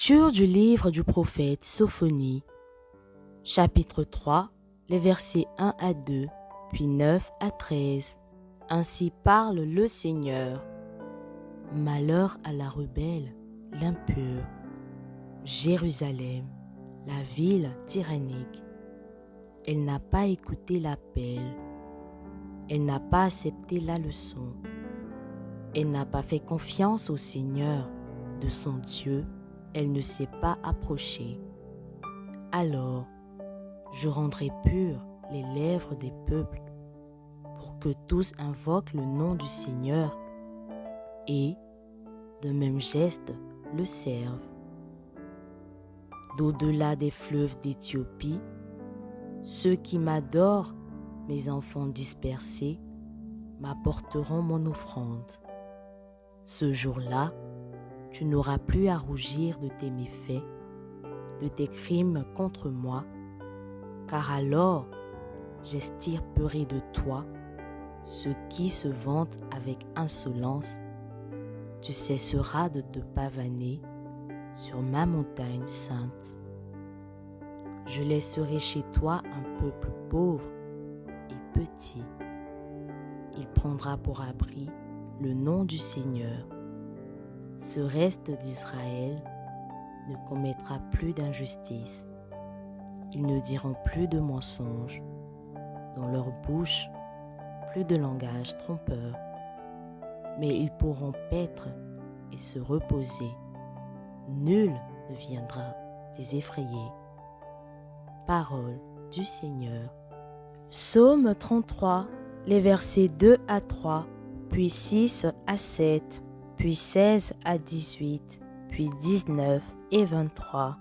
Lecture du livre du prophète Sophonie, chapitre 3, les versets 1 à 2, puis 9 à 13. Ainsi parle le Seigneur. Malheur à la rebelle, l'impure, Jérusalem, la ville tyrannique. Elle n'a pas écouté l'appel, elle n'a pas accepté la leçon, elle n'a pas fait confiance au Seigneur de son Dieu, elle ne s'est pas approchée. Alors, je rendrai pures les lèvres des peuples pour que tous invoquent le nom du Seigneur et, de même geste, le servent. D'au-delà des fleuves d'Éthiopie, ceux qui m'adorent, mes enfants dispersés, m'apporteront mon offrande. Ce jour-là, tu n'auras plus à rougir de tes méfaits, de tes crimes contre moi, car alors j'extirperai de toi ceux qui se vantent avec insolence. Tu cesseras de te pavaner sur ma montagne sainte. Je laisserai chez toi un peuple pauvre et petit. Il prendra pour abri le nom du Seigneur. Ce reste d'Israël ne commettra plus d'injustice. Ils ne diront plus de mensonges. Dans leur bouche, plus de langage trompeur. Mais ils pourront paître et se reposer. Nul ne viendra les effrayer. Parole du Seigneur. Psaume 33, les versets 2 à 3, puis 6 à 7, puis 16 à 18, puis 19 et 23.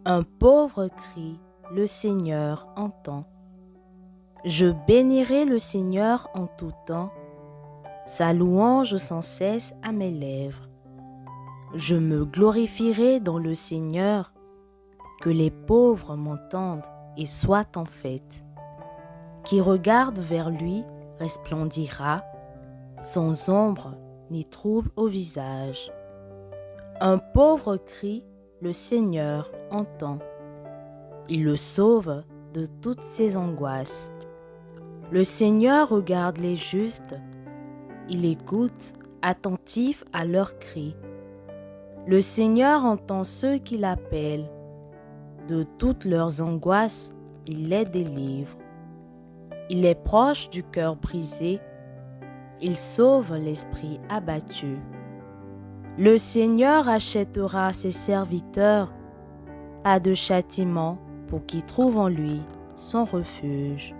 Un pauvre crie, le Seigneur entend. Je bénirai le Seigneur en tout temps, sa louange sans cesse à mes lèvres. Je me glorifierai dans le Seigneur, que les pauvres m'entendent et soient en fête. Qui regarde vers lui resplendira, sans ombre ni trouble au visage. Un pauvre crie, le Seigneur entend. Il le sauve de toutes ses angoisses. Le Seigneur regarde les justes, il écoute, attentif à leurs cris. Le Seigneur entend ceux qui l'appellent. De toutes leurs angoisses, il les délivre. Il est proche du cœur brisé, il sauve l'esprit abattu. Le Seigneur achètera ses serviteurs, pas de châtiment pour qui trouve en lui son refuge.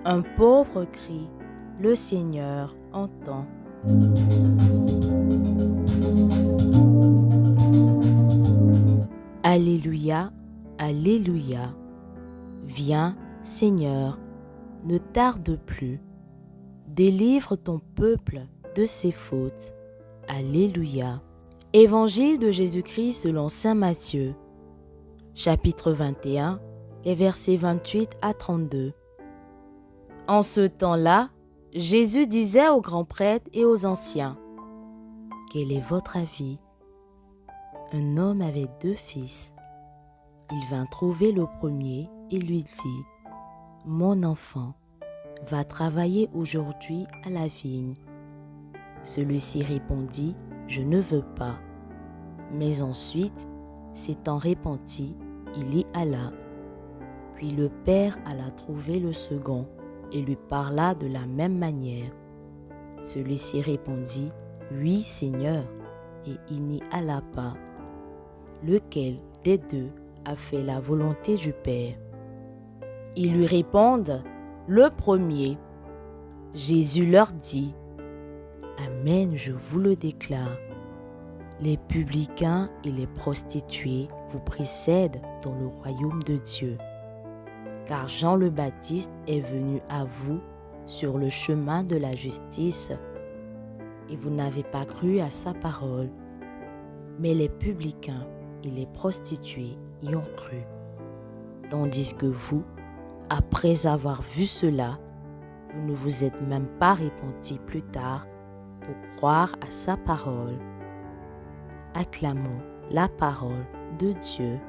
Un pauvre crie, le Seigneur entend. Alléluia, Alléluia. Viens, Seigneur, ne tarde plus. Délivre ton peuple de ses fautes. Alléluia. Évangile de Jésus-Christ selon saint Matthieu, chapitre 21, les versets 28 à 32. En ce temps-là, Jésus disait aux grands prêtres et aux anciens, « Quel est votre avis ? Un homme avait 2 fils. Il vint trouver le premier et lui dit, « Mon enfant, va travailler aujourd'hui à la vigne. » Celui-ci répondit, « Je ne veux pas. » Mais ensuite, s'étant repenti, il y alla. Puis le père alla trouver le second et lui parla de la même manière. Celui-ci répondit, « Oui, Seigneur, » et il n'y alla pas. Lequel des deux a fait la volonté du Père? Ils lui répondent, « Le premier. » Jésus leur dit, « Amen, je vous le déclare. Les publicains et les prostituées vous précèdent dans le royaume de Dieu. Car Jean le Baptiste est venu à vous sur le chemin de la justice, et vous n'avez pas cru à sa parole. Mais les publicains et les prostituées y ont cru. Tandis que vous, après avoir vu cela, vous ne vous êtes même pas repentis plus tard pour croire à sa parole. Acclamons la parole de Dieu.